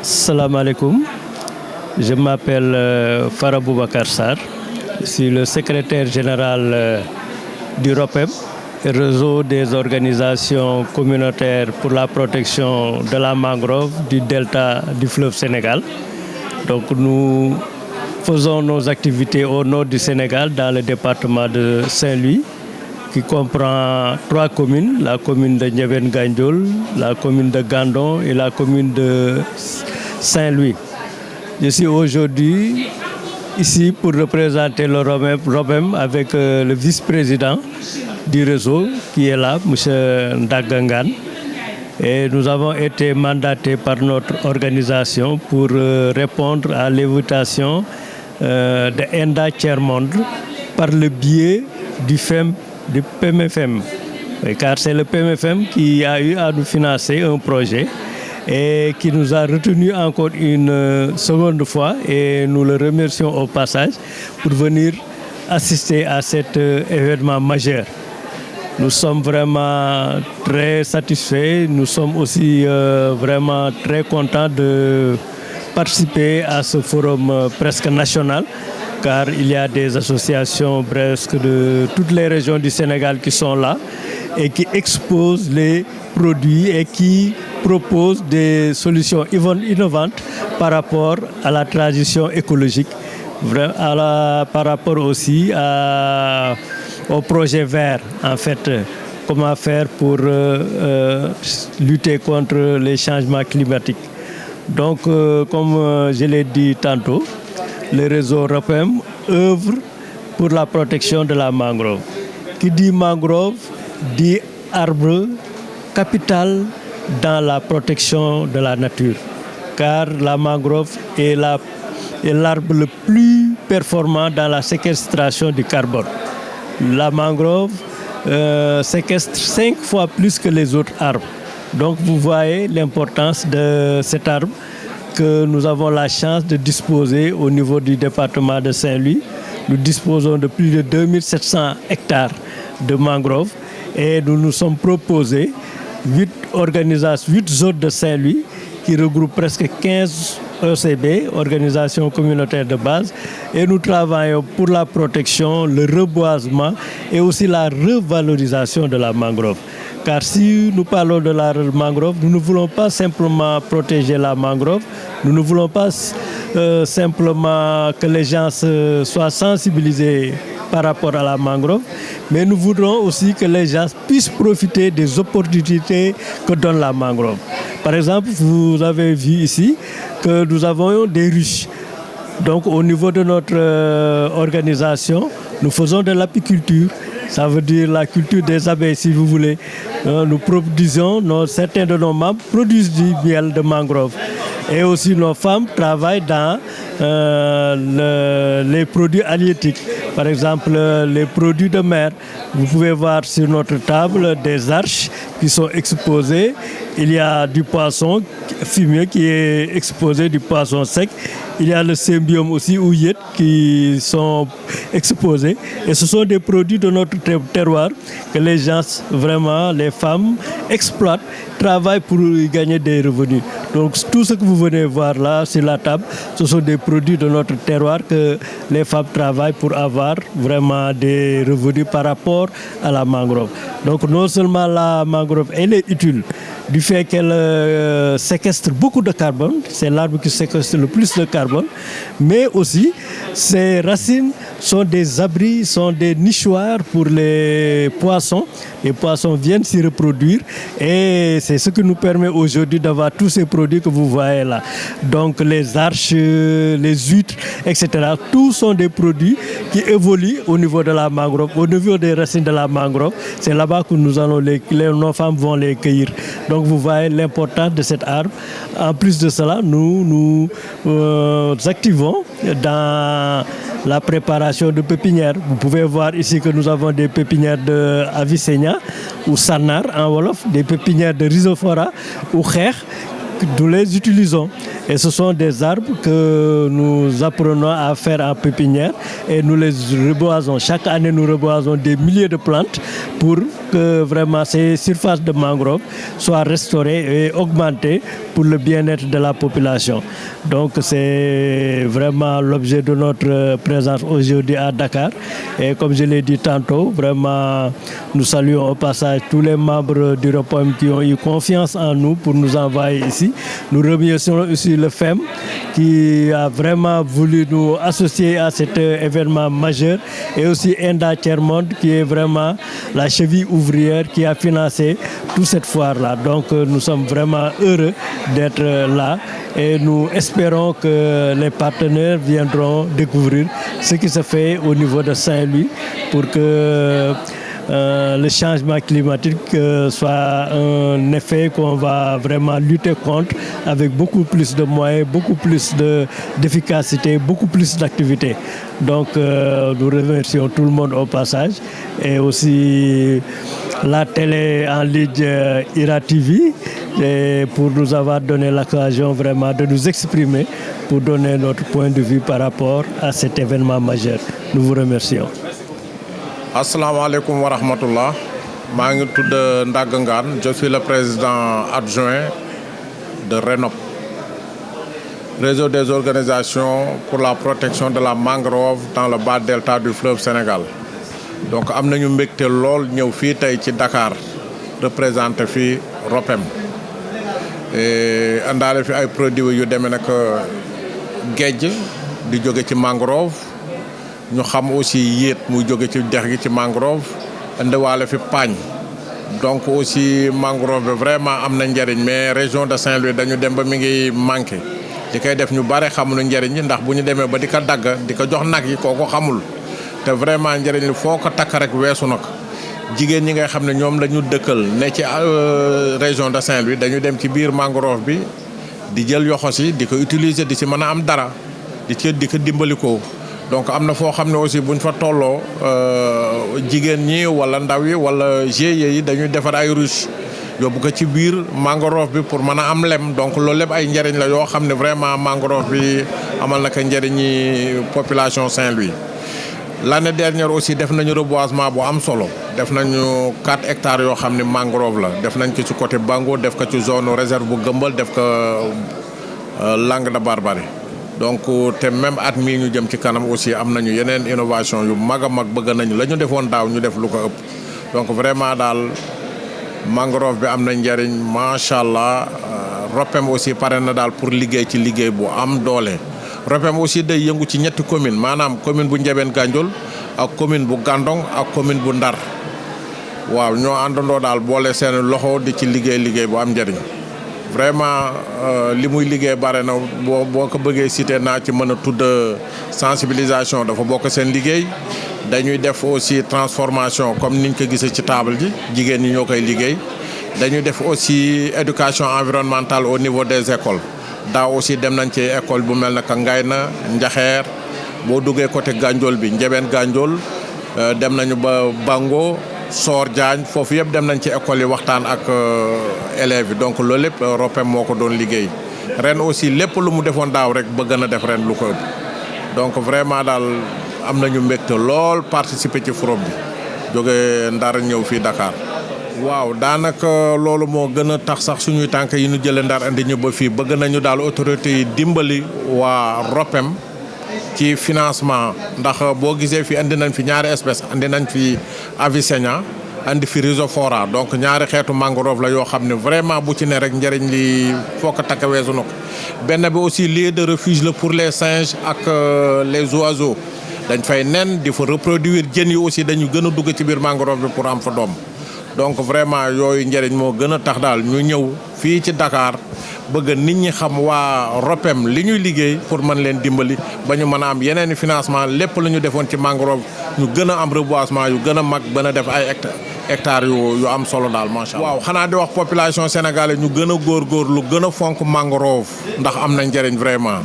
Salam alaikum. Je m'appelle Farah Boubacar Sarr. Je suis le secrétaire général du ROPEM, réseau des organisations communautaires pour la protection de la mangrove du delta du fleuve Sénégal. Donc nous faisons nos activités au nord du Sénégal, dans le département de Saint-Louis, qui comprend 3 communes, la commune de Ndiébène-Gandiol, la commune de Gandon et la commune de Saint-Louis. Je suis aujourd'hui ici pour représenter le ROPEM avec le vice-président du réseau qui est là, M. Ndagangan. Et nous avons été mandatés par notre organisation pour répondre à l'invitation de ENDA Tiers-Monde par le biais du PMFM. Car c'est le PMFM qui a eu à nous financer un projet et qui nous a retenu encore une seconde fois, et nous le remercions au passage pour venir assister à cet événement majeur. Nous sommes vraiment très satisfaits, nous sommes aussi vraiment très contents de participer à ce forum presque national, car il y a des associations presque de toutes les régions du Sénégal qui sont là et qui exposent les produits et qui proposent des solutions innovantes par rapport à la transition écologique, par rapport aussi au projet vert, en fait, comment faire pour lutter contre les changements climatiques. Donc, comme je l'ai dit tantôt, le réseau ROPEM œuvre pour la protection de la mangrove. Qui dit mangrove dit arbre capital dans la protection de la nature, car la mangrove est l'arbre le plus performant dans la séquestration du carbone. La mangrove séquestre 5 fois plus que les autres arbres. Donc vous voyez l'importance de cet arbre que nous avons la chance de disposer au niveau du département de Saint-Louis. Nous disposons de plus de 2700 hectares de mangroves et nous nous sommes proposés 8 zones de Saint-Louis qui regroupent presque 15 ECB, organisations communautaires de base, et nous travaillons pour la protection, le reboisement et aussi la revalorisation de la mangrove. Car si nous parlons de la mangrove, nous ne voulons pas simplement protéger la mangrove, nous ne voulons pas simplement que les gens soient sensibilisés par rapport à la mangrove, mais nous voudrons aussi que les gens puissent profiter des opportunités que donne la mangrove. Par exemple, vous avez vu ici que nous avons des ruches. Donc au niveau de notre organisation, nous faisons de l'apiculture. Ça veut dire la culture des abeilles, si vous voulez. Nous produisons, certains de nos membres produisent du miel de mangrove. Et aussi nos femmes travaillent dans les produits halieutiques. Par exemple, les produits de mer. Vous pouvez voir sur notre table des arches qui sont exposées. Il y a du poisson fumier qui est exposé, du poisson sec. Il y a le symbiome aussi, ouillette, qui sont exposés. Et ce sont des produits de notre terroir que les gens, vraiment, les femmes, exploitent, travaillent pour y gagner des revenus. Donc tout ce que vous venez voir là, sur la table, ce sont des produits de notre terroir que les femmes travaillent pour avoir vraiment des revenus par rapport à la mangrove. Donc non seulement la mangrove, elle est utile du fait qu'elle séquestre beaucoup de carbone, c'est l'arbre qui séquestre le plus de carbone, mais aussi ses racines sont des abris, sont des nichoirs pour les poissons. Les poissons viennent s'y reproduire et c'est ce qui nous permet aujourd'hui d'avoir tous ces produits que vous voyez là. Donc les arches, les huîtres, etc. Tous sont des produits qui évoluent au niveau de la mangrove, au niveau des racines de la mangrove. C'est là-bas que nous allons nos femmes vont les cueillir. Donc vous voyez l'importance de cet arbre. En plus de cela, nous activons dans la préparation de pépinières. Vous pouvez voir ici que nous avons des pépinières de Avicennia ou Sanar en Wolof, des pépinières de Rhizophora ou Kher. Nous les utilisons et ce sont des arbres que nous apprenons à faire en pépinière et nous les reboisons. Chaque année, nous reboisons des milliers de plantes pour que vraiment ces surfaces de mangrove soient restaurées et augmentées pour le bien-être de la population. Donc c'est vraiment l'objet de notre présence aujourd'hui à Dakar. Et comme je l'ai dit tantôt, vraiment nous saluons au passage tous les membres du ROPEM qui ont eu confiance en nous pour nous envoyer ici. Nous remercions aussi le FEM qui a vraiment voulu nous associer à cet événement majeur et aussi Enda Tiers-Monde qui est vraiment la cheville ouvrière qui a financé toute cette foire-là. Donc nous sommes vraiment heureux d'être là et nous espérons que les partenaires viendront découvrir ce qui se fait au niveau de Saint-Louis pour que le changement climatique soit un effet qu'on va vraiment lutter contre avec beaucoup plus de moyens, beaucoup plus d'efficacité, beaucoup plus d'activité. Donc nous remercions tout le monde au passage et aussi la télé en ligne Ira TV et pour nous avoir donné l'occasion vraiment de nous exprimer pour donner notre point de vue par rapport à cet événement majeur. Nous vous remercions. Asalaamaaleykum wa rahmatullah. maa ngi tudd Ndaga Ngane, je suis le président adjoint de RENOP, réseau des organisations pour la protection de la mangrove dans le bas delta du fleuve Sénégal. Donc am nañu mbégte lool ñëw fii tey ci Dakar représenté fii ROPEM et àndaale fi ay produits yu demee nag géej di jóge ci mangrove. ñu xam aussi yéet muy jóge ci dex gi ci mangrove indiwaale fi paañ donc aussi mangrove bi vraiment am na njëriñ mais région de Saint-Louis dañu dem ba mi ngi manqué di koy def ñu bare xamuñu njëriñ ñi ndax bu ñu demee ba di ko dagg di ko jox nag yi kooku xamul te vraiment njëriñ li foo ko takk rek weesu na ko jigéen ñi ngay xam ne ñoom la ñu dëkkal ne ci région de Saint-Louis dañu dem ci biir mangrove bi di jël yoxos yi di ko utiliser di ci mën a am dara di ko dimbalikoo donc am na foo xam ne aussi buñ fa tolloo jigéen ñi wala ndaw yi wala GIE yi dañuy defar ay ruche yóbbu ko ci biir mangrove bi pour mën a am lem donc loolu lépp ay njëriñ la yoo xam ne vraiment mangrove bi amal na ko njëriñi population Saint-Louis. L'année dernière aussi def nañu reboisement bu am solo def nañu 4 hectares yoo xam ne mangrove la def nañ ko ci côté Bango def ko ci zone réserve bu Gëmbal def ko Langue de Barbarie. donc te même at mii ñu jëm ci kanam aussi am nañu yeneen innovation yu mag a mag bëgg nañu la ñu defoon daaw ñu def lu ko ëpp donc vraiment daal mangrove bi am na njëriñ macha allah ROPEM aussi pare na daal pour liggéey ci liggéey bu am doole. ROPEM aussi day yëngu ci ñetti commune maanaam commune bu Ndiébène Gandiol ak commune bu Gandon ak commune bu Ndar waaw ñoo àndandoo daal boole seen loxo di ci liggéey bu am njëriñ. vraiment li muy liggéey bare na boo ko bëggee cité naa ci mën a tudd sensibilisation dafa bokk seen liggéey dañuy def aussi transformation comme niñ ko gisee ci table ji jigéen ñi ñoo koy liggéey dañuy def aussi éducation environnementale au niveau des écoles daaw aussi dem nañ ci école bu mel ne que Ngayna Njaxeer boo duggee côté Gandiol bi Ndiébène Gandiol dem nañu ba Bango Soor Diagne foofu yëpp dem nañ ci école yi waxtaan ak élèves yi donc loolu lépp ROPEM moo ko doon liggéey ren aussi lépp lu mu defoon daaw rek bëgg na def ren lu ko ëpp donc vraiment daal am nañu mbégte lool participer ci forum bi jóge Ndar ñëw fii Dakar. waaw daanaka loolu moo gën a tax sax suñuy tànk yi ñu jëlee Ndar andi ñu ba fii bëgg nañu daal autorités yi dimbali waa ROPEM ci financement ndax boo gisee fi andi nañ fi ñaari espèce andi nañ fi Avicennia andi fi Rhizophora donc ñaari xeetu mangrove la yoo xam ne vraiment bu ci ne rek njëriñ li foo ko takk weesu na ko benn bi aussi lieu de refuge la pour les singes ak les oiseaux dañ fay nen di fa reproduire jën yi aussi dañu gën a dugg ci biir mangrove bi pour am fa doom donc vraiment yooyu njëriñ moo gën a tax daal ñu ñëw fii ci Dakar bëgg nit ñi xam waa ROPEM li ñuy liggéey pour mën leen dimbali ba ñu mën a am yeneen i financement lépp lu ñu defoon ci mangrove ñu gën a am reboisement yu gën a mag bën a def ay hectares yu am solo daal macha allah. waaw xanaa di wax population sénégalaise ñu gën a góorgóorlu gën a fonk mangrove ndax am na njëriñ vraiment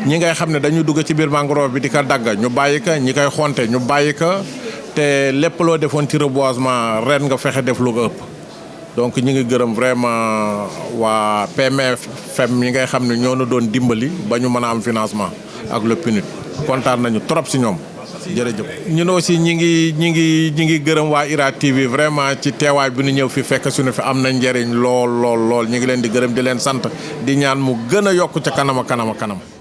ñi ngay xam ne dañuy dugg ci biir mangrove bi di ko dagg ñu bàyyi ko ñi koy xonte ñu bàyyi ko te lépp loo defoon ci reboisement ren nga fexe def lu ko ëpp. donc ñu ngi gërëm vraiment waa PMFM yi ngay xam ne ñoo na doon dimbali ba ñu mën a am financement ak le PNUD kontaan nañu trop si ñoom. jërëjëf ñun aussi ñi ngi gërëm waa IRA TV vraiment ci teewaay bi ñu ñëw fi fekk suñu fi am na njëriñ lool ñi ngi leen di gërëm di leen sant di ñaan mu gën a yokk ca kanam.